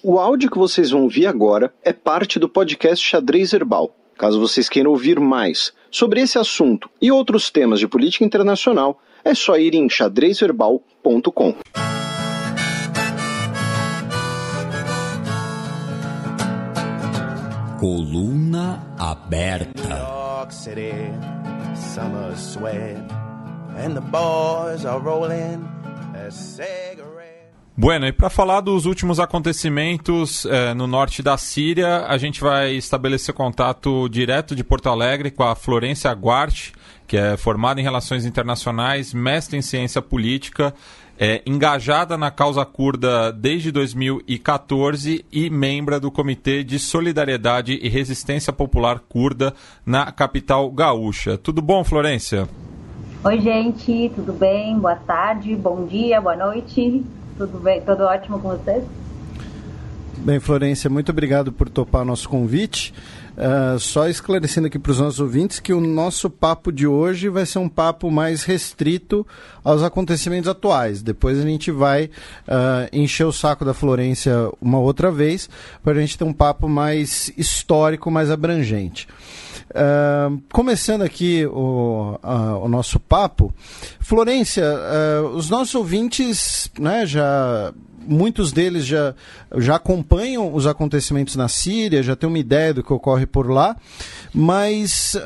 O áudio que vocês vão ouvir agora é parte do podcast Xadrez Herbal. Caso vocês queiram ouvir mais sobre esse assunto e outros temas de política internacional, é só ir em xadrezverbal.com. Coluna aberta. York City, summer sweat, and the boys are rolling a cigarette. Bueno, e para falar dos últimos acontecimentos no norte da Síria, a gente vai estabelecer contato direto de Porto Alegre com a Florência Guarte, que é formada em Relações Internacionais, mestre em Ciência Política, engajada na causa curda desde 2014 e membro do Comitê de Solidariedade e Resistência Popular Curda na capital gaúcha. Tudo bom, Florência? Oi, gente, tudo bem? Boa tarde, bom dia, boa noite. Tudo bem? Tudo ótimo com vocês? Bem, Florência, muito obrigado por topar nosso convite. Só esclarecendo aqui para os nossos ouvintes que o nosso papo de hoje vai ser um papo mais restrito aos acontecimentos atuais. Depois a gente vai encher o saco da Florência uma outra vez para a gente ter um papo mais histórico, mais abrangente. Começando aqui o nosso papo, Florência, os nossos ouvintes, né, muitos deles já acompanham os acontecimentos na Síria, já têm uma ideia do que ocorre por lá, mas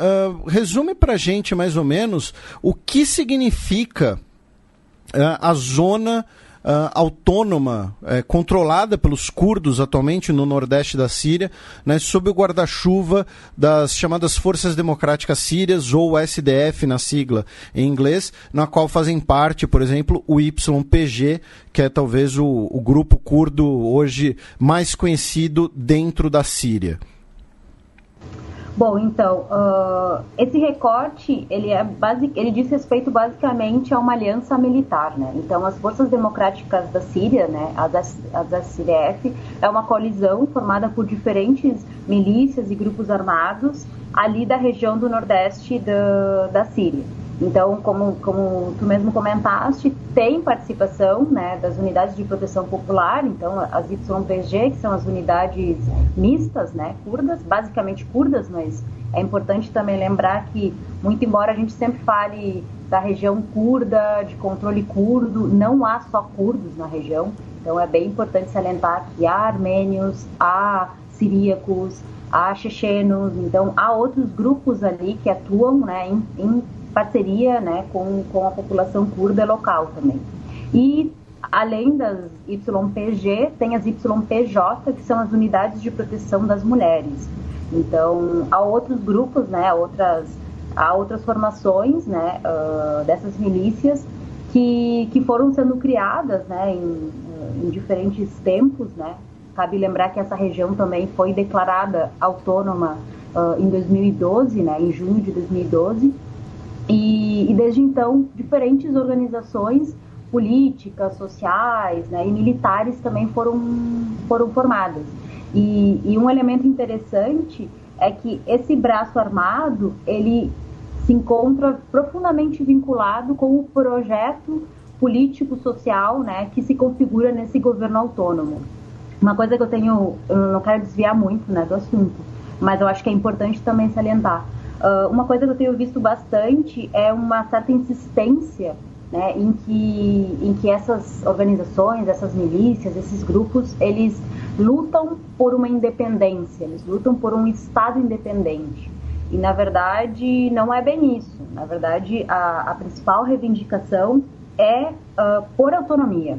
resume para a gente mais ou menos o que significa a zona autônoma, controlada pelos curdos atualmente no nordeste da Síria, né, sob o guarda-chuva das chamadas Forças Democráticas Sírias, ou SDF na sigla em inglês, na qual fazem parte, por exemplo, o YPG, que é talvez o grupo curdo hoje mais conhecido dentro da Síria. Bom, então, esse recorte, ele diz respeito basicamente a uma aliança militar, né? Então, as Forças Democráticas da Síria, né, as SDF, é uma coalizão formada por diferentes milícias e grupos armados ali da região do nordeste da Síria. Então, como tu mesmo comentaste, tem participação, né, das unidades de proteção popular, então as YPG, que são as unidades mistas, né, curdas, basicamente curdas, mas é importante também lembrar que, muito embora a gente sempre fale da região curda, de controle curdo, não há só curdos na região, então é bem importante salientar que há armênios, há siríacos, há chechenos, então há outros grupos ali que atuam, né, em parceria, né, com a população curda local também. E, além das YPG, tem as YPJ, que são as Unidades de Proteção das Mulheres. Então, há outros grupos, né, há outras formações, né, dessas milícias que foram sendo criadas, né, em diferentes tempos, né. Cabe lembrar que essa região também foi declarada autônoma em 2012, né, em junho de 2012, e desde então diferentes organizações políticas, sociais, né, e militares também foram formadas. E um elemento interessante é que esse braço armado, ele se encontra profundamente vinculado com o projeto político-social, né, que se configura nesse governo autônomo. Uma coisa que eu não quero desviar muito, né, do assunto, mas eu acho que é importante também salientar. Uma coisa que eu tenho visto bastante é uma certa insistência, né, em que essas organizações, essas milícias, esses grupos, eles lutam por uma independência, eles lutam por um Estado independente. E, na verdade, não é bem isso. Na verdade, a principal reivindicação é por autonomia.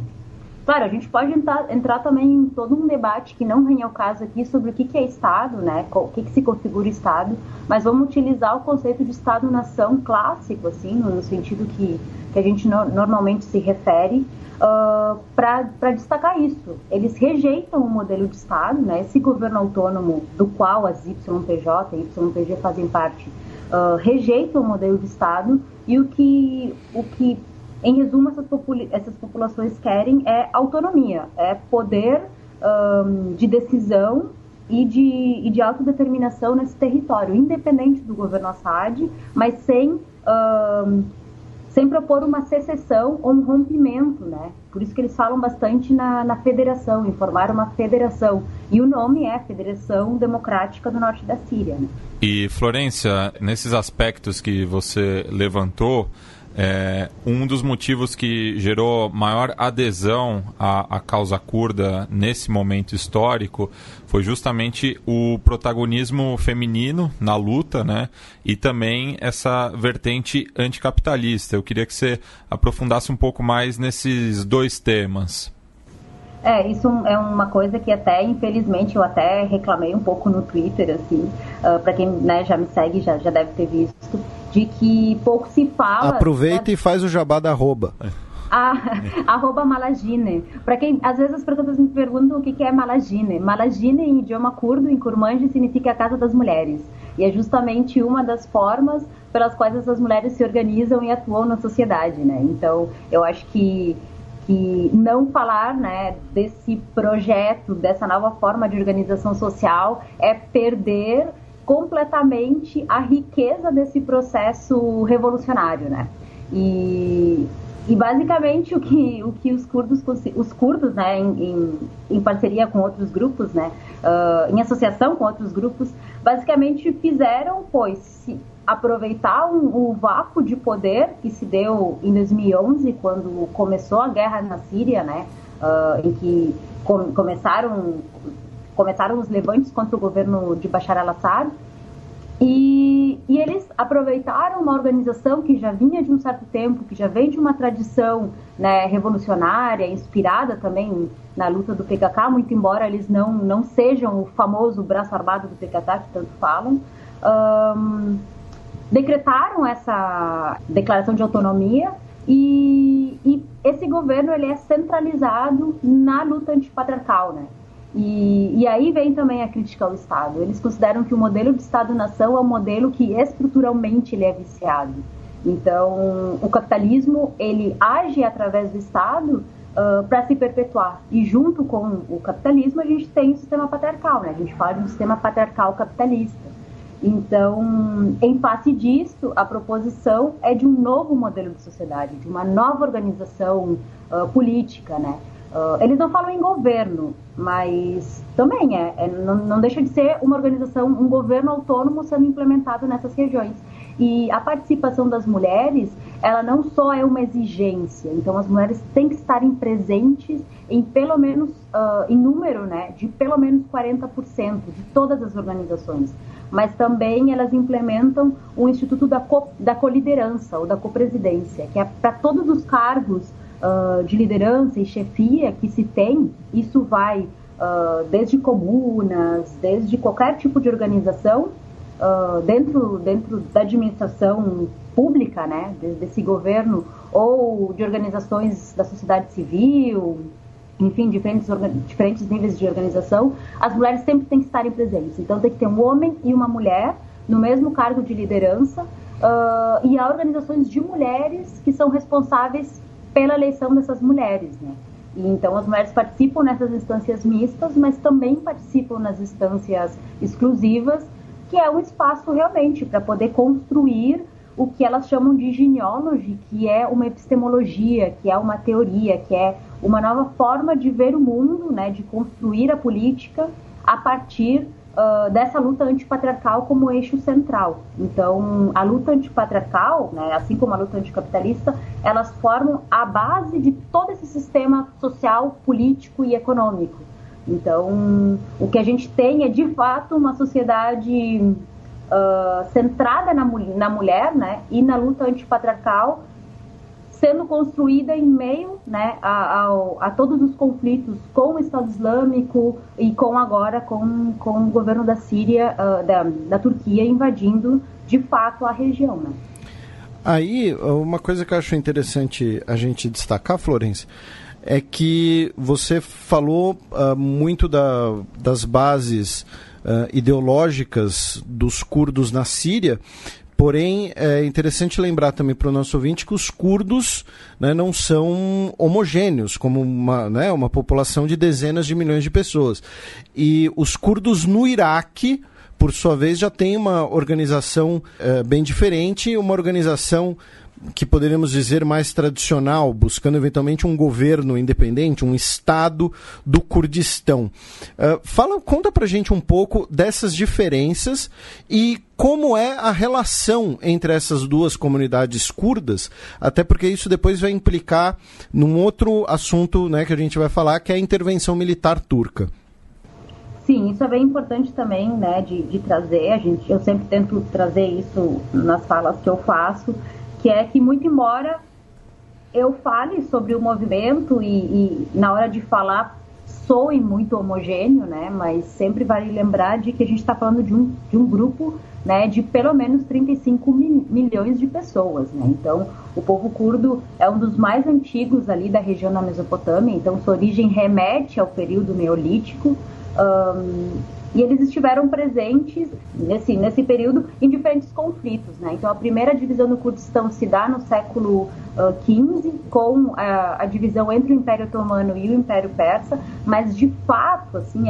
Claro, a gente pode entrar também em todo um debate que não vem ao caso aqui sobre o que é Estado, né? O que se configura Estado, mas vamos utilizar o conceito de Estado-nação clássico, assim, no sentido que a gente normalmente se refere, para destacar isso. Eles rejeitam o modelo de Estado, né? Esse governo autônomo do qual as YPJ e YPG fazem parte, rejeitam o modelo de Estado, e o que em resumo, essas populações querem é autonomia, é poder de decisão e de autodeterminação nesse território, independente do governo Assad, mas sem propor uma secessão ou um rompimento, né? Por isso que eles falam bastante na federação, em formar uma federação. E o nome é Federação Democrática do Norte da Síria, né? E, Florência, nesses aspectos que você levantou, um dos motivos que gerou maior adesão à causa curda nesse momento histórico foi justamente o protagonismo feminino na luta, né? E também essa vertente anticapitalista. Eu queria que você aprofundasse um pouco mais nesses dois temas. Isso é uma coisa que até, infelizmente, eu até reclamei um pouco no Twitter, assim, para quem, né, já me segue já deve ter visto, de que pouco se fala... Aproveita e faz o jabá da arroba. Arroba Malagine. Para quem, às vezes as pessoas me perguntam o que é Malagine. Malagine, em idioma curdo, em Kurmanji, significa a Casa das Mulheres. E é justamente uma das formas pelas quais essas mulheres se organizam e atuam na sociedade, né? Então, eu acho que não falar, né, desse projeto, dessa nova forma de organização social é perder completamente a riqueza desse processo revolucionário, né? E basicamente o que os curdos, né, em parceria com outros grupos, né, em associação com outros grupos, basicamente fizeram foi aproveitar o vácuo de poder que se deu em 2011, quando começou a guerra na Síria, né, em que começaram os levantes contra o governo de Bashar al-Assad, e eles aproveitaram uma organização que já vinha de um certo tempo, que já vem de uma tradição, né, revolucionária, inspirada também na luta do PKK, muito embora eles não sejam o famoso braço armado do PKK, que tanto falam. Decretaram essa declaração de autonomia e esse governo ele é centralizado na luta antipatriarcal, né? E aí vem também a crítica ao Estado. Eles consideram que o modelo de Estado-nação é um modelo que estruturalmente ele é viciado. Então, o capitalismo ele age através do Estado para se perpetuar. E junto com o capitalismo a gente tem o sistema patriarcal, né? A gente fala de um sistema patriarcal capitalista. Então, em face disso, a proposição é de um novo modelo de sociedade, de uma nova organização política, né? Eles não falam em governo, mas também não deixa de ser uma organização, um governo autônomo sendo implementado nessas regiões. E a participação das mulheres, ela não só é uma exigência, então as mulheres têm que estarem presentes em pelo menos, em número, né, de pelo menos 40% de todas as organizações. Mas também elas implementam o Instituto da Coliderança ou da Copresidência, que é para todos os cargos de liderança e chefia que se tem, isso vai desde comunas, desde qualquer tipo de organização, dentro da administração pública, né, desse governo, ou de organizações da sociedade civil, enfim, diferentes níveis de organização, as mulheres sempre têm que estarem presentes. Então tem que ter um homem e uma mulher no mesmo cargo de liderança, e há organizações de mulheres que são responsáveis pela eleição dessas mulheres, né? E então as mulheres participam nessas instâncias mistas, mas também participam nas instâncias exclusivas, que é um espaço realmente para poder construir o que elas chamam de genealogy, que é uma epistemologia, que é uma teoria, que é uma nova forma de ver o mundo, né, de construir a política a partir dessa luta antipatriarcal como eixo central. Então, a luta antipatriarcal, né, assim como a luta anticapitalista, elas formam a base de todo esse sistema social, político e econômico. Então, o que a gente tem é, de fato, uma sociedade centrada na mulher, né, e na luta antipatriarcal, sendo construída em meio, né, a todos os conflitos com o Estado Islâmico e agora com o governo da Síria, da Turquia, invadindo de fato a região, né? Aí, uma coisa que eu acho interessante a gente destacar, Florência, é que você falou muito das bases ideológicas dos curdos na Síria. Porém, é interessante lembrar também para o nosso ouvinte que os curdos, né, não são homogêneos, como uma população de dezenas de milhões de pessoas. E os curdos no Iraque, por sua vez, já tem uma organização bem diferente, uma organização que poderíamos dizer mais tradicional, buscando eventualmente um governo independente, um Estado do Kurdistão. Conta pra gente um pouco dessas diferenças e como é a relação entre essas duas comunidades curdas, até porque isso depois vai implicar num outro assunto, né, que a gente vai falar, que é a intervenção militar turca. Sim, isso é bem importante também, né, de trazer. Eu sempre tento trazer isso nas falas que eu faço, que é que, muito embora eu fale sobre o movimento e na hora de falar soe muito homogêneo, né, mas sempre vale lembrar de que a gente está falando de um grupo, né, de pelo menos 35 milhões de pessoas, né? Então, o povo curdo é um dos mais antigos ali da região da Mesopotâmia, então sua origem remete ao período neolítico. E eles estiveram presentes nesse período em diferentes conflitos, né? Então, a primeira divisão do Kurdistão se dá no século XV, com a divisão entre o Império Otomano e o Império Persa, mas, de fato, assim,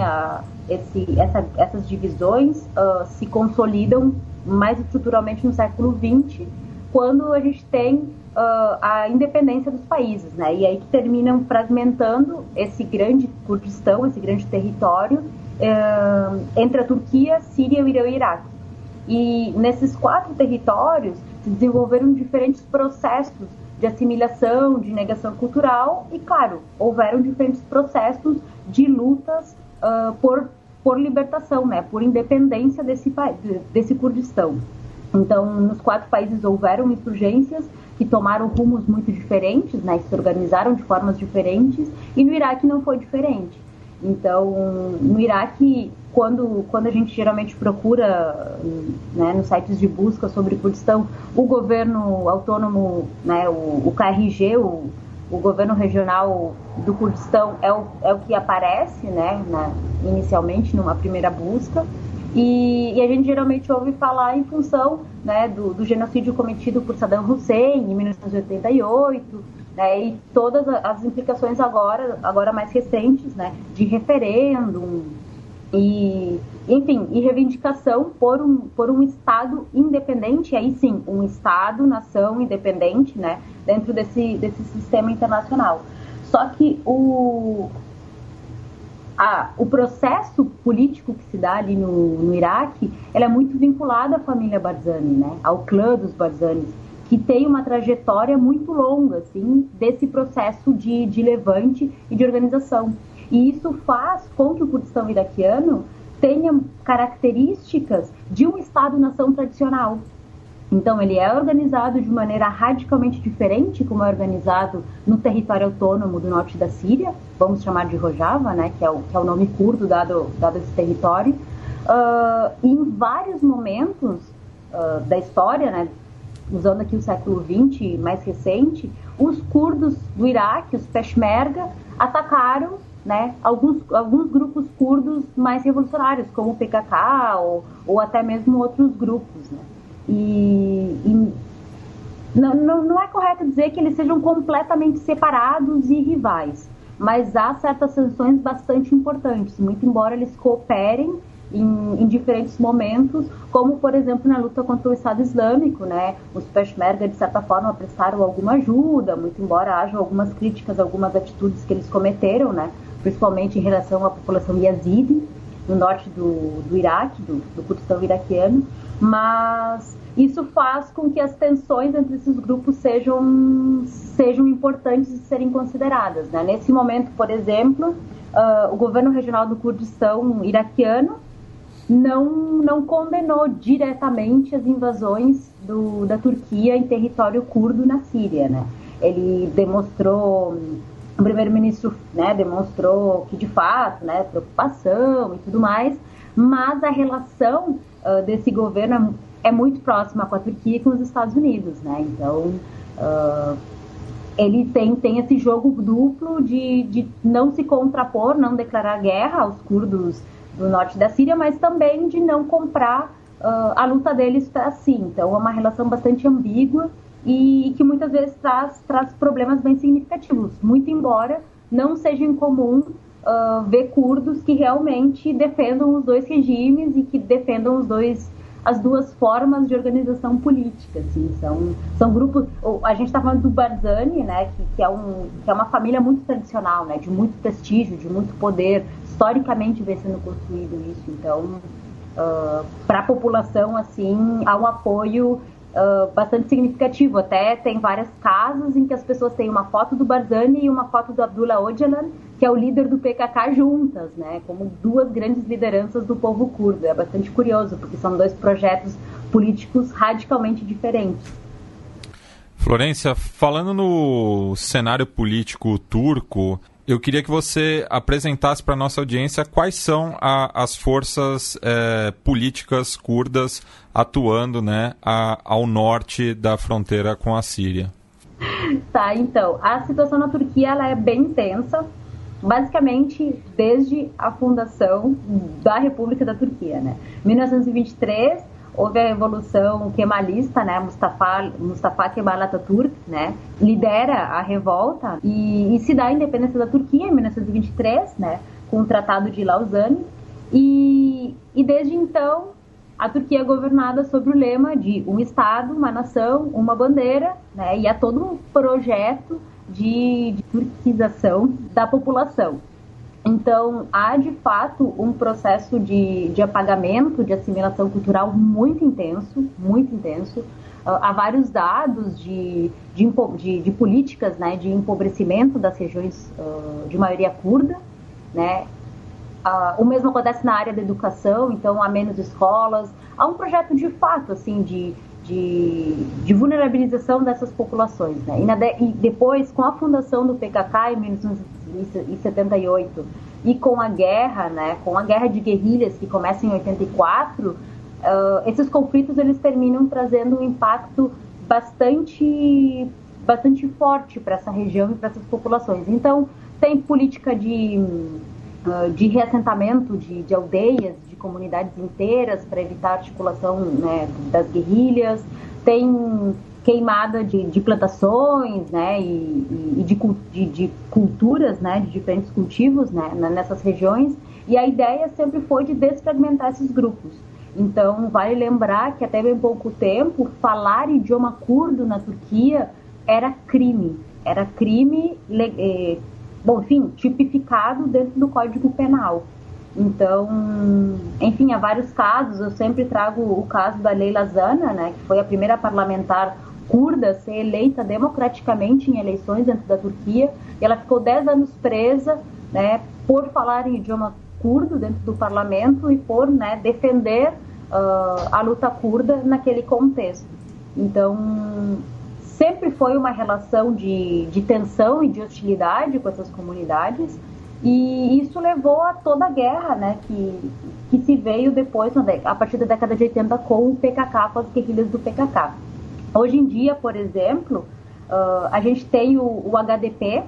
essas divisões se consolidam mais estruturalmente no século XX, quando a gente tem a independência dos países, né? E aí que terminam fragmentando esse grande Kurdistão, esse grande território, entre a Turquia, Síria, o Irã e o Iraque. E nesses 4 territórios se desenvolveram diferentes processos de assimilação, de negação cultural e, claro, houveram diferentes processos de lutas por libertação, né? Por independência desse Kurdistão. Então, nos 4 países houveram insurgências que tomaram rumos muito diferentes, né, que se organizaram de formas diferentes, e no Iraque não foi diferente. Então, no Iraque, quando a gente geralmente procura, né, nos sites de busca sobre Kurdistão, o governo autônomo, né, o KRG, o governo regional do Kurdistão é o que aparece, né, inicialmente numa primeira busca. E a gente geralmente ouve falar em função, né, do genocídio cometido por Saddam Hussein em 1988, né, e todas as implicações agora mais recentes, né, de referêndum e, enfim, e reivindicação por um Estado independente, aí sim, um Estado-nação independente, né, dentro desse sistema internacional. Só que o processo político que se dá ali no Iraque, ele é muito vinculado à família Barzani, né? Ao clã dos Barzanis, que tem uma trajetória muito longa, assim, desse processo de levante e de organização. E isso faz com que o Kurdistão iraquiano tenha características de um Estado-nação tradicional. Então, ele é organizado de maneira radicalmente diferente, como é organizado no território autônomo do norte da Síria, vamos chamar de Rojava, né, que é o nome curdo dado a esse território. E em vários momentos da história, né, usando aqui o século XX mais recente, os curdos do Iraque, os Peshmerga, atacaram, né, alguns grupos curdos mais revolucionários, como o PKK ou até mesmo outros grupos, né? E não é correto dizer que eles sejam completamente separados e rivais, mas há certas tensões bastante importantes, muito embora eles cooperem em diferentes momentos, como, por exemplo, na luta contra o Estado Islâmico, né? Os Peshmerga, de certa forma, prestaram alguma ajuda, muito embora haja algumas críticas, algumas atitudes que eles cometeram, né? Principalmente em relação à população yazidi, no norte do Iraque, do Kurdistão iraquiano, mas isso faz com que as tensões entre esses grupos sejam importantes de serem consideradas, né? Nesse momento, por exemplo, o governo regional do Kurdistão iraquiano não condenou diretamente as invasões da Turquia em território curdo na Síria, né? Ele demonstrou, o primeiro-ministro, né, demonstrou que de fato, né, preocupação e tudo mais, mas a relação desse governo é muito próxima com a Turquia e com os Estados Unidos, né? Então, ele tem esse jogo duplo de não se contrapor, não declarar guerra aos curdos do norte da Síria, mas também de não comprar a luta deles para si. Então, é uma relação bastante ambígua e que muitas vezes traz problemas bem significativos, muito embora não seja incomum ver curdos que realmente defendam os dois regimes e que defendam os dois as duas formas de organização política, assim, são grupos. A gente está falando do Barzani, né, que é uma família muito tradicional, né, de muito prestígio, de muito poder, historicamente vem sendo construído isso. Então, para a população, assim, há um apoio bastante significativo. Até tem várias casas em que as pessoas têm uma foto do Barzani e uma foto do Abdullah Öcalan, que é o líder do PKK, juntas, né, como duas grandes lideranças do povo curdo. É bastante curioso, porque são dois projetos políticos radicalmente diferentes. Florência, falando no cenário político turco, eu queria que você apresentasse para a nossa audiência quais são as forças políticas curdas atuando, né, ao norte da fronteira com a Síria. Tá, então, a situação na Turquia ela é bem tensa, basicamente desde a fundação da República da Turquia, né? Em 1923 houve a revolução kemalista, né? Mustafa Kemal Atatürk, né, lidera a revolta e se dá a independência da Turquia em 1923, né, com o Tratado de Lausanne, e desde então a Turquia é governada sobre o lema de um Estado, uma nação, uma bandeira, né, e há todo um projeto de turquização da população. Então, há de fato um processo de apagamento, de assimilação cultural muito intenso, muito intenso. Há vários dados de políticas, né, de empobrecimento das regiões de maioria curda, né. O mesmo acontece na área da educação, então há menos escolas. Há um projeto de fato, assim, de vulnerabilização dessas populações, né? E depois, com a fundação do PKK em 1978 e com a guerra, né, com a guerra de guerrilhas que começa em 84, esses conflitos eles terminam trazendo um impacto bastante forte para essa região e para essas populações. Então, tem política de reassentamento de aldeias, de comunidades inteiras para evitar a articulação, né, das guerrilhas, tem queimada de plantações, né, e de culturas, né, de diferentes cultivos, né, nessas regiões, e a ideia sempre foi de desfragmentar esses grupos. Então, vale lembrar que até bem pouco tempo, falar idioma curdo na Turquia era crime. Era crime, tipificado dentro do Código Penal. Então, enfim, há vários casos. Eu sempre trago o caso da Leyla Zana, né, que foi a primeira parlamentar curda a ser eleita democraticamente em eleições dentro da Turquia. E ela ficou 10 anos presa, né, por falar em idioma curdo dentro do parlamento e por, né, defender a luta curda naquele contexto. Então, sempre foi uma relação de tensão e de hostilidade com essas comunidades, e isso levou a toda a guerra, né, que se veio depois, a partir da década de 80, com o PKK, com as guerrilhas do PKK. Hoje em dia, por exemplo, a gente tem o HDP,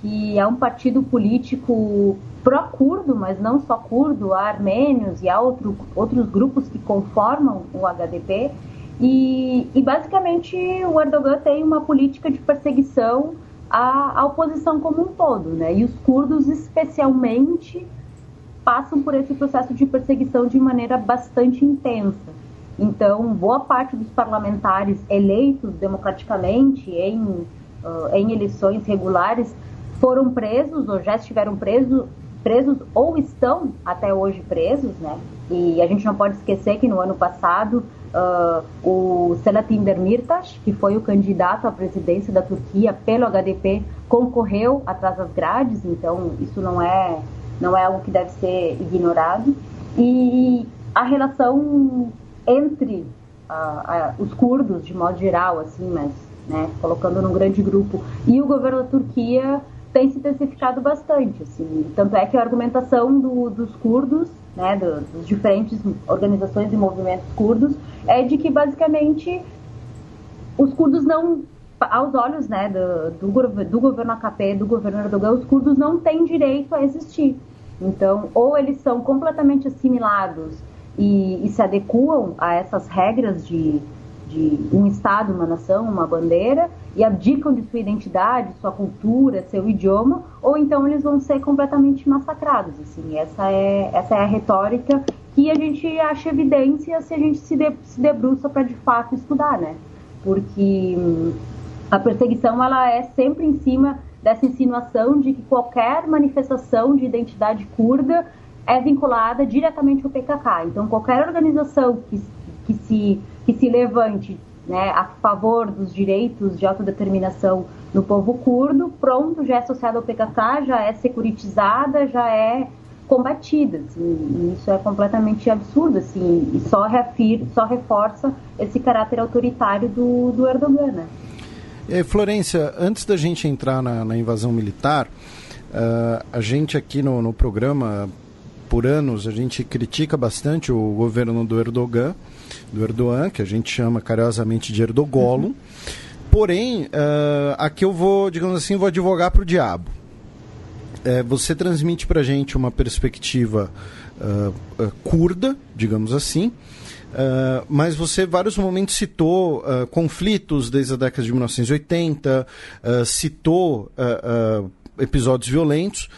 que é um partido político pró-curdo, mas não só curdo, há armênios e há outros grupos que conformam o HDP, e basicamente o Erdogan tem uma política de perseguição à oposição como um todo, né? E os curdos especialmente passam por esse processo de perseguição de maneira bastante intensa. Então, boa parte dos parlamentares eleitos democraticamente em eleições regulares foram presos ou já estiveram presos ou estão até hoje presos, né? E a gente não pode esquecer que no ano passado o Selahattin Demirtas, que foi o candidato à presidência da Turquia pelo HDP, concorreu atrás das grades. Então isso não é algo que deve ser ignorado. E a relação entre os curdos, de modo geral, assim, mas, né, colocando num grande grupo, e o governo da Turquia tem se intensificado bastante, assim. Tanto é que a argumentação dos curdos, né, dos diferentes organizações e movimentos curdos, é de que basicamente os curdos não, aos olhos, né, do governo AKP, do governo Erdogan, os curdos não têm direito a existir. Então, ou eles são completamente assimilados e se adequam a essas regras de um Estado, uma nação, uma bandeira, e abdicam de sua identidade, sua cultura, seu idioma, ou então eles vão ser completamente massacrados. Assim. Essa é a retórica que a gente acha evidência se a gente se debruça para de fato estudar, né? Porque a perseguição ela é sempre em cima dessa insinuação de que qualquer manifestação de identidade curda é vinculada diretamente ao PKK. Então, qualquer organização que se levante, né, a favor dos direitos de autodeterminação do povo curdo, pronto, já é associada ao PKK, já é securitizada, já é combatida. Assim, e isso é completamente absurdo, assim, e só reforça esse caráter autoritário do Erdogan, né? Florência, antes da gente entrar na invasão militar, a gente aqui no programa, por anos, a gente critica bastante o governo do Erdogan, que a gente chama carinhosamente de Erdogolo. Porém, aqui eu vou, digamos assim, vou advogar para o diabo. Você transmite para a gente uma perspectiva curda, digamos assim, mas você, em vários momentos, citou conflitos desde a década de 1980, citou episódios violentos.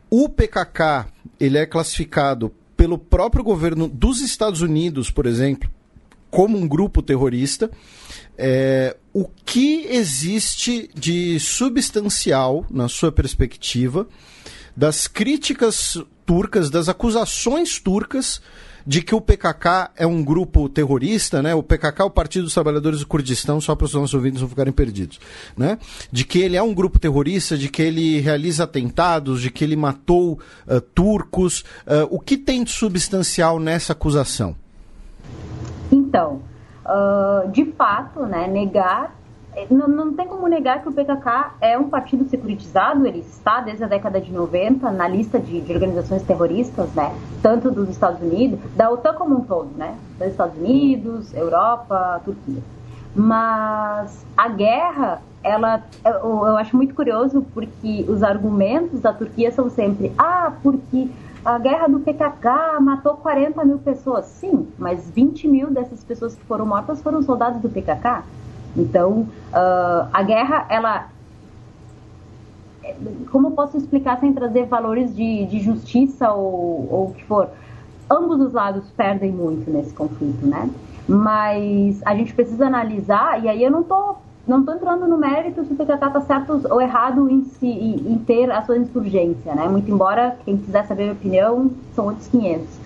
O PKK, ele é classificado pelo próprio governo dos Estados Unidos, por exemplo, como um grupo terrorista. O que existe de substancial, na sua perspectiva, das críticas turcas, das acusações turcas de que o PKK é um grupo terrorista, né? O PKK é o Partido dos Trabalhadores do Kurdistão, só para os nossos ouvintes não ficarem perdidos, né? De que ele é um grupo terrorista, de que ele realiza atentados, de que ele matou turcos. O que tem de substancial nessa acusação? Então, de fato, né, não tem como negar que o PKK é um partido securitizado. Ele está desde a década de 90 na lista de organizações terroristas, né, tanto dos Estados Unidos, da OTAN como um todo, né, dos Estados Unidos, Europa, Turquia. Mas a guerra, eu acho muito curioso porque os argumentos da Turquia são sempre, porque a guerra do PKK matou 40 mil pessoas. Sim, mas 20 mil dessas pessoas que foram mortas foram soldados do PKK. Então, a guerra, ela... Como eu posso explicar sem trazer valores de justiça ou o que for? Ambos os lados perdem muito nesse conflito, né? Mas a gente precisa analisar, e aí eu não tô entrando no mérito se o PKK está certo ou errado em ter a sua insurgência, né? Muito embora, quem quiser saber a minha opinião, são outros 500.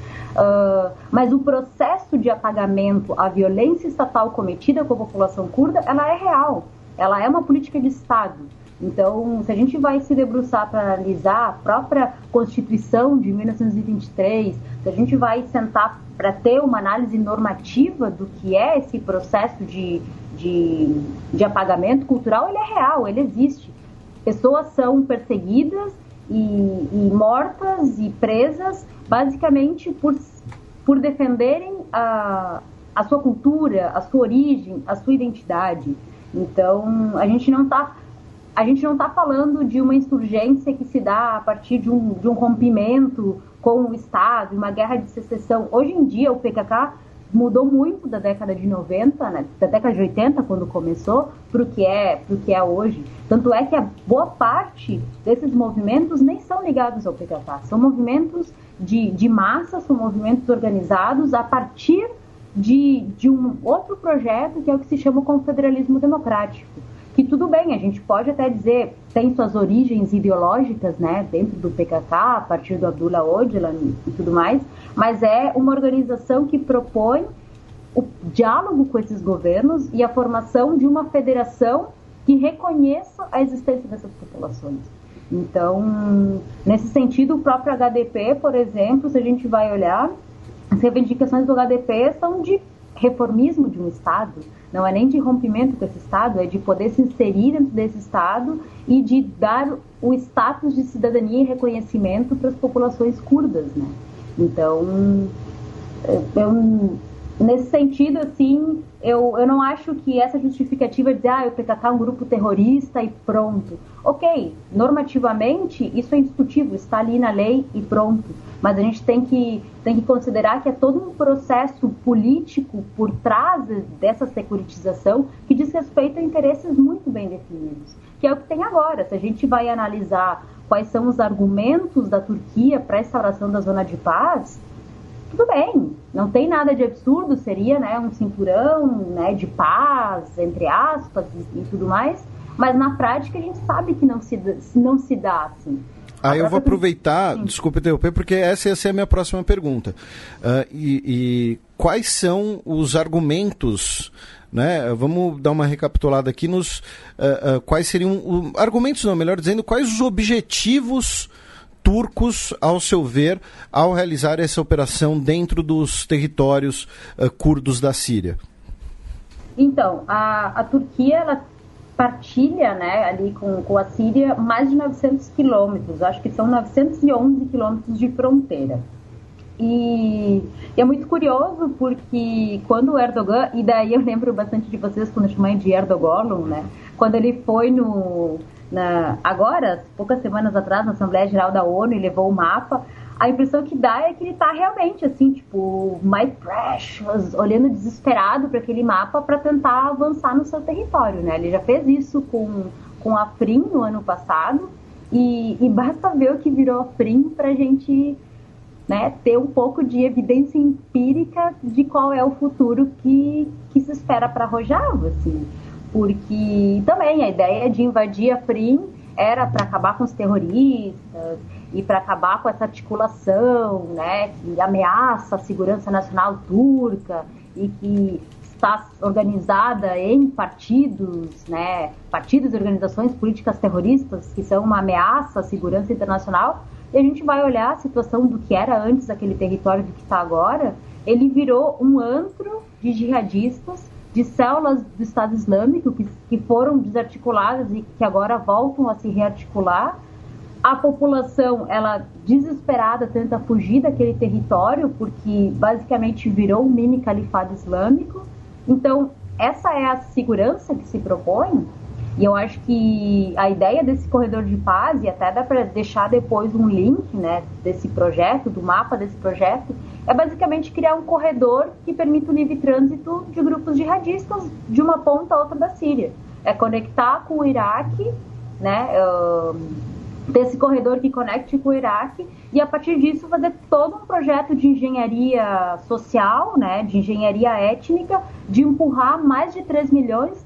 Mas o processo de apagamento, a violência estatal cometida com a população curda, ela é real, ela é uma política de Estado. Então, se a gente vai se debruçar para analisar a própria Constituição de 1923, se a gente vai sentar para ter uma análise normativa do que é esse processo de apagamento cultural, ele é real, ele existe. Pessoas são perseguidas e mortas e presas basicamente por defenderem a sua cultura, a sua origem, a sua identidade. Então, a gente não está falando de uma insurgência que se dá a partir de um rompimento com o Estado, uma guerra de secessão. Hoje em dia, o PKK mudou muito da década de 90, né, da década de 80, quando começou, para o que é hoje. Tanto é que a boa parte desses movimentos nem são ligados ao PKK. São movimentos de massa, são movimentos organizados a partir de um outro projeto, que é o que se chama o confederalismo democrático. Que tudo bem, a gente pode até dizer, tem suas origens ideológicas, né, dentro do PKK, a partir do Abdullah Öcalan e tudo mais, mas é uma organização que propõe o diálogo com esses governos e a formação de uma federação que reconheça a existência dessas populações. Então, nesse sentido, o próprio HDP, por exemplo, se a gente vai olhar, as reivindicações do HDP são de reformismo de um Estado, não é nem de rompimento com esse Estado, é de poder se inserir dentro desse Estado e de dar o status de cidadania e reconhecimento para as populações curdas, né? Então, nesse sentido, assim, eu não acho que essa justificativa de dizer, o PKK é um grupo terrorista e pronto. Ok, normativamente, isso é indiscutível, está ali na lei e pronto. Mas a gente tem que considerar que é todo um processo político por trás dessa securitização que diz respeito a interesses muito bem definidos, que é o que tem agora. Se a gente vai analisar quais são os argumentos da Turquia para a instauração da zona de paz, tudo bem, não tem nada de absurdo, seria, né, um cinturão, né, de paz, entre aspas, e tudo mais, mas na prática a gente sabe que não se dá assim. Eu vou aproveitar, desculpa interromper, porque essa ia ser a minha próxima pergunta. E quais são os argumentos, né? Vamos dar uma recapitulada aqui nos quais seriam argumentos, não, melhor dizendo, quais os objetivos turcos, ao seu ver, ao realizar essa operação dentro dos territórios curdos da Síria? Então, a Turquia, ela partilha, né, ali com a Síria mais de 900 quilômetros, acho que são 911 quilômetros de fronteira. E é muito curioso porque quando o Erdogan, e daí eu lembro bastante de vocês quando eu chamei de Erdogan, né, quando ele foi agora, poucas semanas atrás, na Assembleia Geral da ONU, e levou o mapa, a impressão que dá é que ele está realmente assim, tipo, my precious, olhando desesperado para aquele mapa para tentar avançar no seu território, né? Ele já fez isso com a Afrin no ano passado e basta ver o que virou a Afrin para a gente, né, ter um pouco de evidência empírica de qual é o futuro que se espera para Rojava, assim. Porque também a ideia de invadir a Afrin era para acabar com os terroristas e para acabar com essa articulação, né, que ameaça a segurança nacional turca e que está organizada em partidos, né, partidos e organizações políticas terroristas que são uma ameaça à segurança internacional. E a gente vai olhar a situação do que era antes daquele território do que está agora, ele virou um antro de jihadistas, de células do Estado Islâmico que foram desarticuladas e que agora voltam a se rearticular. A população, ela desesperada, tenta fugir daquele território porque basicamente virou um mini califado islâmico. Então, essa é a segurança que se propõe. E eu acho que a ideia desse corredor de paz, e até dá para deixar depois um link, né, desse projeto, do mapa desse projeto, é basicamente criar um corredor que permita o livre trânsito de grupos jihadistas de uma ponta a outra da Síria. É conectar com o Iraque, né, desse corredor que conecte com o Iraque, e a partir disso fazer todo um projeto de engenharia social, né, de engenharia étnica, de empurrar mais de 3 milhões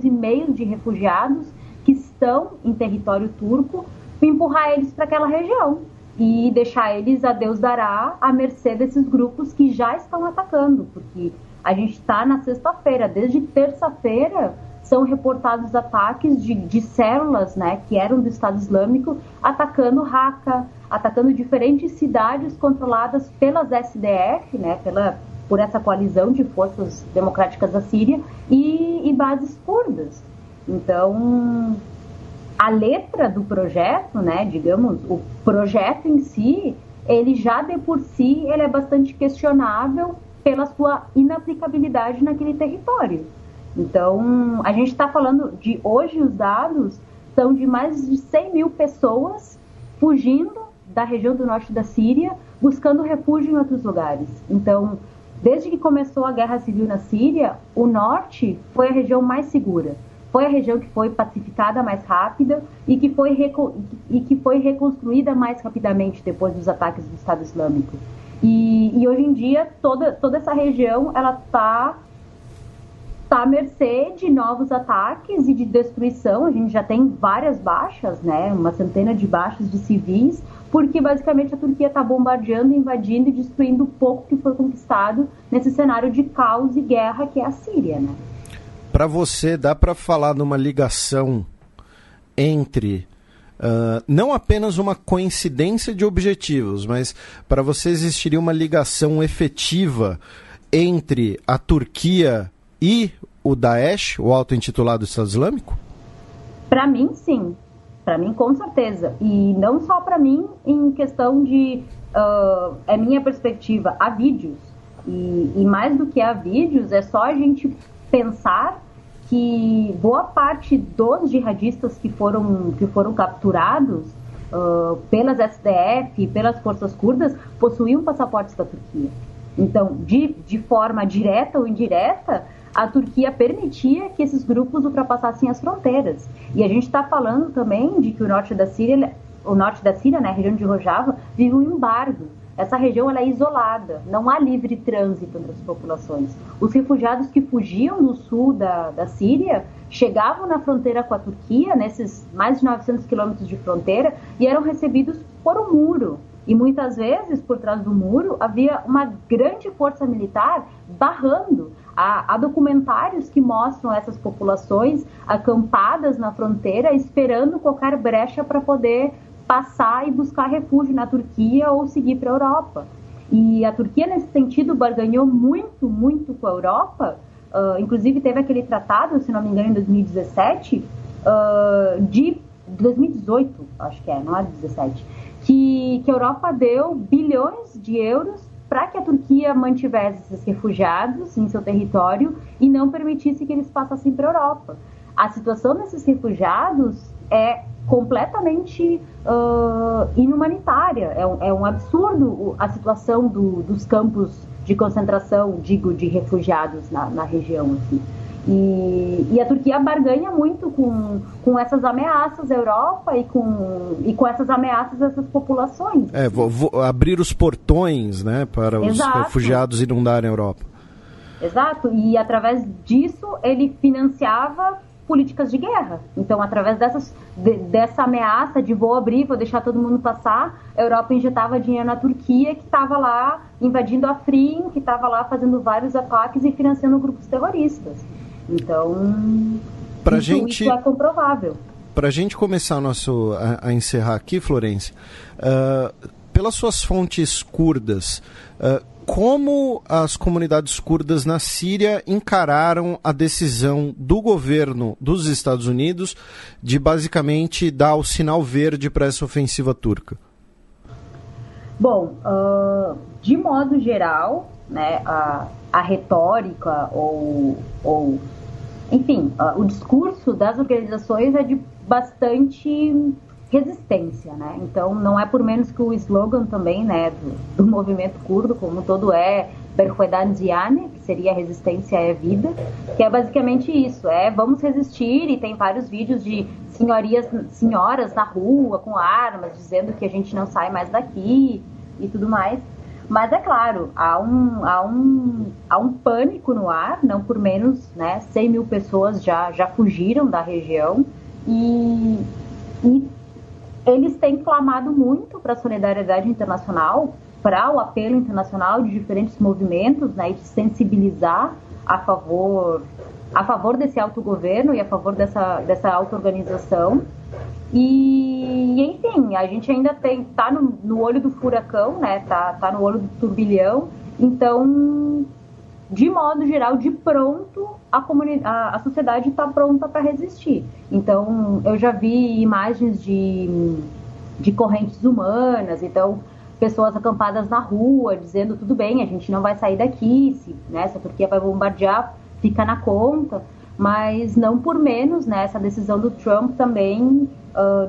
e meio de refugiados que estão em território turco, empurrar eles para aquela região e deixar eles, a Deus dará, à mercê desses grupos que já estão atacando, porque a gente está na sexta-feira, desde terça-feira são reportados ataques de células, né, que eram do Estado Islâmico, atacando Raqqa, atacando diferentes cidades controladas pelas SDF, né, por essa coalizão de forças democráticas da Síria, e bases curdas. Então, a letra do projeto, né, digamos, o projeto em si, ele já de por si, ele é bastante questionável pela sua inaplicabilidade naquele território. Então, a gente está falando de, hoje os dados são de mais de 100 mil pessoas fugindo da região do norte da Síria, buscando refúgio em outros lugares. Então, desde que começou a guerra civil na Síria, o norte foi a região mais segura. Foi a região que foi pacificada mais rápida e que foi reconstruída mais rapidamente depois dos ataques do Estado Islâmico. E hoje em dia, toda essa região ela está à mercê de novos ataques e de destruição. A gente já tem várias baixas, né? Uma centena de baixas de civis, porque basicamente a Turquia está bombardeando, invadindo e destruindo o pouco que foi conquistado nesse cenário de caos e guerra que é a Síria, né? Para você, dá para falar numa ligação entre não apenas uma coincidência de objetivos, mas para você existiria uma ligação efetiva entre a Turquia e o Daesh, o auto-intitulado Estado Islâmico? Para mim, sim. Para mim, com certeza. E não só para mim, em questão de... é minha perspectiva, há vídeos. E mais do que há vídeos, é só a gente pensar que boa parte dos jihadistas que foram capturados pelas SDF e pelas forças curdas possuíam passaportes da Turquia. Então, de forma direta ou indireta, a Turquia permitia que esses grupos ultrapassassem as fronteiras. E a gente está falando também de que o norte da Síria, né, a região de Rojava, vive um embargo. essa região ela é isolada, não há livre trânsito entre as populações. Os refugiados que fugiam do sul da Síria chegavam na fronteira com a Turquia, nesses mais de 900 quilômetros de fronteira, e eram recebidos por um muro. E muitas vezes, por trás do muro, havia uma grande força militar barrando. Há documentários que mostram essas populações acampadas na fronteira, esperando qualquer brecha para poder passar e buscar refúgio na Turquia ou seguir para a Europa. E a Turquia, nesse sentido, barganhou muito, muito com a Europa. Inclusive, teve aquele tratado, se não me engano, em 2017, de 2018, acho que não é 2017, que a Europa deu bilhões de euros para que a Turquia mantivesse esses refugiados em seu território e não permitisse que eles passassem para a Europa. A situação desses refugiados é completamente inumanitária. É um absurdo a situação dos campos de concentração, de refugiados na região aqui. E a Turquia barganha muito com essas ameaças à Europa e com essas ameaças a essas populações. Vou abrir os portões, né, para os refugiados inundarem a Europa. Exato, e através disso ele financiava políticas de guerra. Então, através dessa ameaça de vou abrir, vou deixar todo mundo passar, a Europa injetava dinheiro na Turquia, que estava lá invadindo a Afrin, que estava lá fazendo vários ataques e financiando grupos terroristas. Então, isso é comprovável. Para a gente começar a encerrar aqui, Florência, pelas suas fontes curdas, como as comunidades curdas na Síria encararam a decisão do governo dos Estados Unidos de basicamente dar o sinal verde para essa ofensiva turca? Bom, de modo geral, né, a retórica enfim, o discurso das organizações é de bastante resistência, né? Então, não é por menos que o slogan também, né, do movimento curdo como um todo é Berhuedan Ziane, que seria resistência é vida, que é basicamente isso, vamos resistir, e tem vários vídeos de senhoras na rua com armas, dizendo que a gente não sai mais daqui e tudo mais. Mas é claro, há um pânico no ar, não por menos, né, 100 mil pessoas já fugiram da região e eles têm clamado muito para a solidariedade internacional, para o apelo internacional de diferentes movimentos, né, e de sensibilizar a favor desse autogoverno e a favor dessa auto-organização. E, enfim, a gente ainda está no olho do furacão, né? Tá no olho do turbilhão. Então, de modo geral, de pronto, a sociedade está pronta para resistir. Então, eu já vi imagens de correntes humanas, então, pessoas acampadas na rua, dizendo, tudo bem, a gente não vai sair daqui, se a Turquia vai bombardear, fica na conta. Mas não por menos, né, essa decisão do Trump também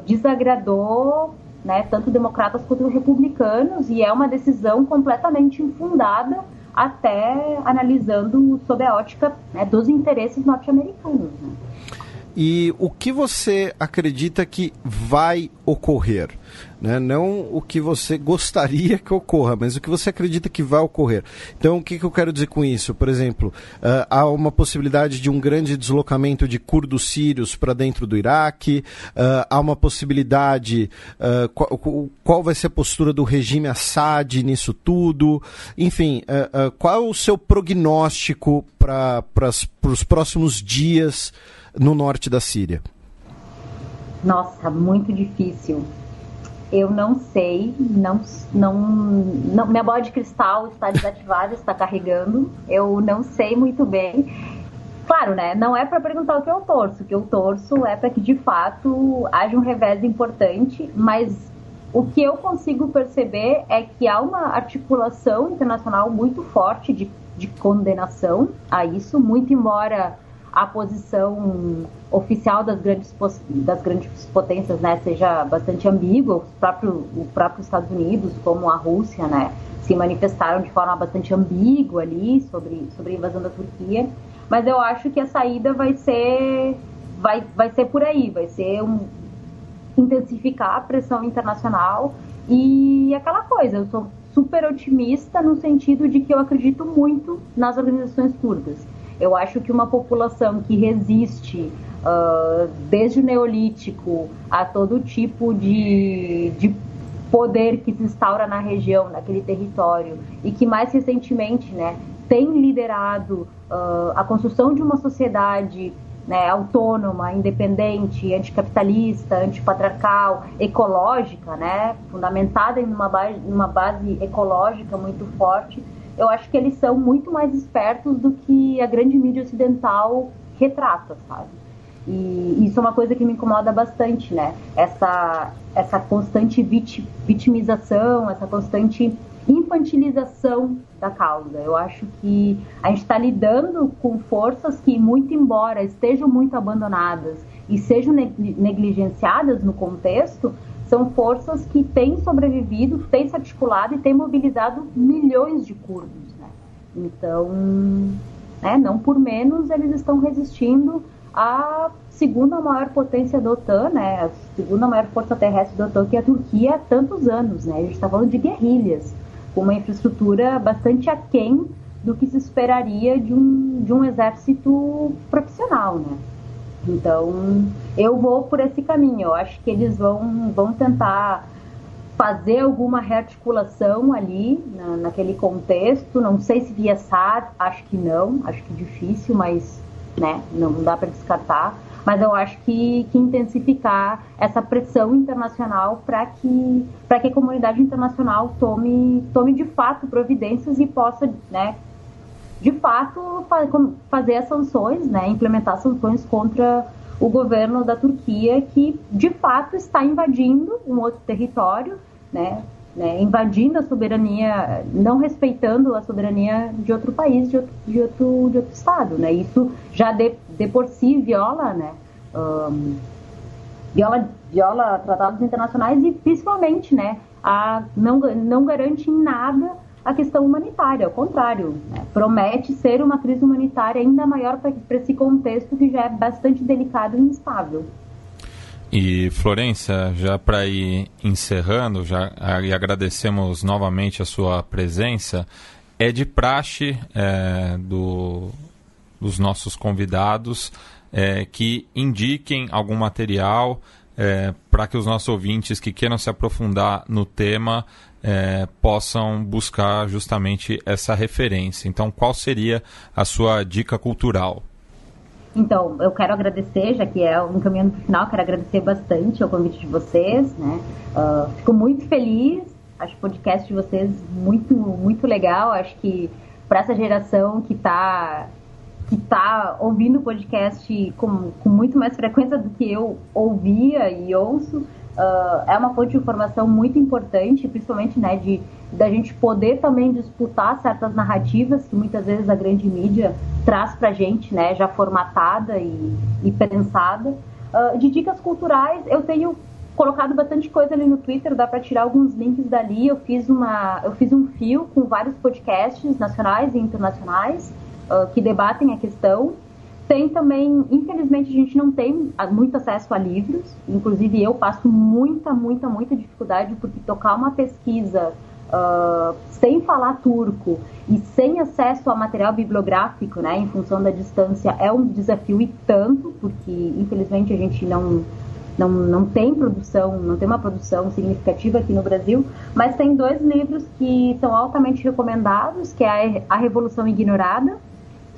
desagradou, né, tanto democratas quanto republicanos, e é uma decisão completamente infundada, até analisando sob a ótica, né, dos interesses norte-americanos. Né? E o que você acredita que vai ocorrer? Né? Não o que você gostaria que ocorra, mas o que você acredita que vai ocorrer. Então, o que eu quero dizer com isso? Por exemplo, há uma possibilidade de um grande deslocamento de curdos sírios para dentro do Iraque, há uma possibilidade, qual vai ser a postura do regime Assad nisso tudo? Enfim, qual é o seu prognóstico para os próximos dias no norte da Síria? Nossa, muito difícil. Eu não sei, não, minha bola de cristal está desativada, está carregando, eu não sei muito bem. Claro, né, não é para perguntar o que eu torço é para que de fato haja um revés importante, mas o que eu consigo perceber é que há uma articulação internacional muito forte de condenação a isso, muito embora a posição oficial das grandes potências, né, seja bastante ambígua. O próprio Estados Unidos, como a Rússia, né, se manifestaram de forma bastante ambígua ali sobre a invasão da Turquia. Mas eu acho que a saída vai ser por aí, vai ser intensificar a pressão internacional e aquela coisa. Eu sou super otimista no sentido de que eu acredito muito nas organizações curdas. Eu acho que uma população que resiste desde o Neolítico a todo tipo de poder que se instaura na região, naquele território, e que mais recentemente, né, tem liderado a construção de uma sociedade, né, autônoma, independente, anticapitalista, antipatriarcal, ecológica, né, fundamentada em uma base ecológica muito forte. Eu acho que eles são muito mais espertos do que a grande mídia ocidental retrata, sabe? E isso é uma coisa que me incomoda bastante, né? Essa constante vitimização, essa constante infantilização da causa. Eu acho que a gente está lidando com forças que, muito embora estejam muito abandonadas e sejam negligenciadas no contexto, são forças que têm sobrevivido, têm se articulado e têm mobilizado milhões de curdos, né? Então, não por menos, eles estão resistindo à segunda maior potência da OTAN, né? A segunda maior força terrestre da OTAN, que é a Turquia, há tantos anos, né? A gente está falando de guerrilhas, com uma infraestrutura bastante aquém do que se esperaria de um exército profissional, né? Então, eu vou por esse caminho. Eu acho que eles vão tentar fazer alguma rearticulação ali, naquele contexto. Não sei se via SAR, acho que não, acho que difícil, mas, né, não dá para descartar. Mas eu acho que intensificar essa pressão internacional para que a comunidade internacional tome de fato providências e possa, né, de fato fazer as sanções, né, implementar sanções contra o governo da Turquia, que de fato está invadindo um outro território, né, invadindo a soberania, não respeitando a soberania de outro país, de outro estado, né? Isso já de por si viola, né, viola tratados internacionais e principalmente, né, não garante em nada a questão humanitária, ao contrário, né, promete ser uma crise humanitária ainda maior para esse contexto que já é bastante delicado e instável. E, Florência, já para ir encerrando, e agradecemos novamente a sua presença, é de praxe dos nossos convidados que indiquem algum material para que os nossos ouvintes que queiram se aprofundar no tema possam buscar justamente essa referência. Então, qual seria a sua dica cultural? Então, eu quero agradecer, já que é um caminho para o final, quero agradecer bastante ao convite de vocês, né? Fico muito feliz, acho o podcast de vocês muito, muito legal. Acho que para essa geração que está ouvindo o podcast com muito mais frequência do que eu ouvia e ouço, é uma fonte de informação muito importante, principalmente, né, da gente poder também disputar certas narrativas que muitas vezes a grande mídia traz pra gente, né, já formatada e pensada. De dicas culturais, eu tenho colocado bastante coisa ali no Twitter, dá para tirar alguns links dali. Eu fiz um fio com vários podcasts nacionais e internacionais que debatem a questão. Tem também, infelizmente, a gente não tem muito acesso a livros, inclusive eu passo muita dificuldade, porque tocar uma pesquisa sem falar turco e sem acesso a material bibliográfico, né, em função da distância, é um desafio e tanto, porque infelizmente a gente não tem produção, não tem uma produção significativa aqui no Brasil, mas tem 2 livros que são altamente recomendados, que é A Revolução Ignorada,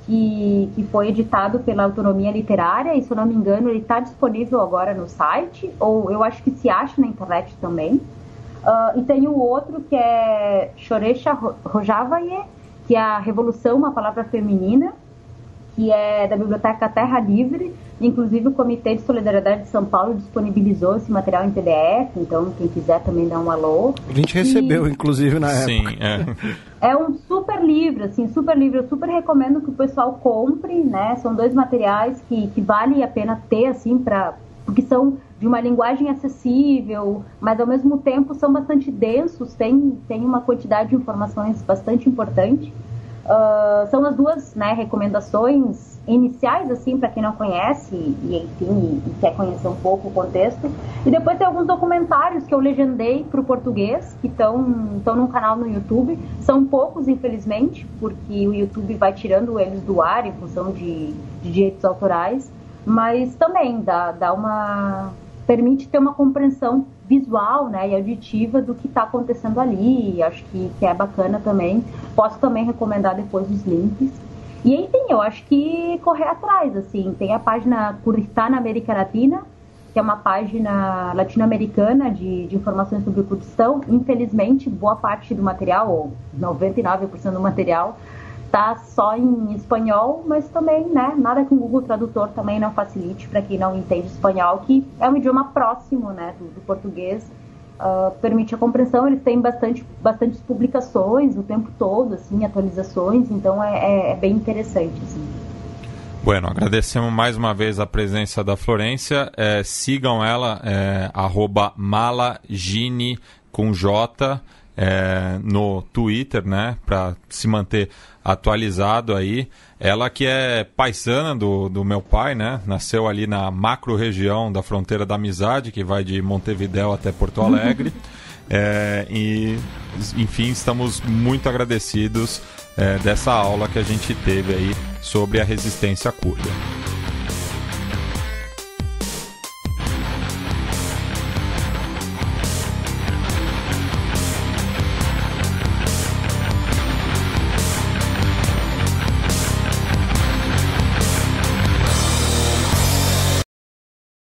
que foi editado pela Autonomia Literária, e se eu não me engano ele está disponível agora no site, ou eu acho que se acha na internet também. E tem o outro que é Shoresha Rojavaye, que é A Revolução, uma palavra feminina, que é da Biblioteca Terra Livre. Inclusive o Comitê de Solidariedade de São Paulo disponibilizou esse material em PDF, então quem quiser também dá um alô. A gente recebeu, inclusive, na época. Sim, é um super livro, assim, super livro. Eu super recomendo que o pessoal compre, né? São 2 materiais que vale a pena ter, assim, porque são de uma linguagem acessível, mas ao mesmo tempo são bastante densos, tem uma quantidade de informações bastante importante. São as 2, né, recomendações iniciais, assim, para quem não conhece e enfim, e quer conhecer um pouco o contexto. E depois tem alguns documentários que eu legendei para o português, que estão num canal no YouTube. São poucos, infelizmente, porque o YouTube vai tirando eles do ar em função de direitos autorais, mas também permite ter uma compreensão visual, né, e auditiva do que está acontecendo ali. Acho que é bacana também. Posso também recomendar depois os links. E enfim, eu acho que correr atrás, assim, tem a página Kurdistan na América Latina, que é uma página latino-americana de informações sobre o Kurdistão. Infelizmente, boa parte do material, ou 99% do material, está só em espanhol, mas também, né, nada que o Google Tradutor também não facilite para quem não entende espanhol, que é um idioma próximo, né, do português, permite a compreensão. Eles têm bastantes publicações o tempo todo, assim, atualizações, então é bem interessante, assim. Bueno, agradecemos mais uma vez a presença da Florência. Sigam ela, @malagini com J, no Twitter, né, para se manter atualizado aí. Ela que é paisana do meu pai, né, nasceu ali na macro região da fronteira da amizade, que vai de Montevidéu até Porto Alegre. E, enfim, estamos muito agradecidos dessa aula que a gente teve aí sobre a resistência curda.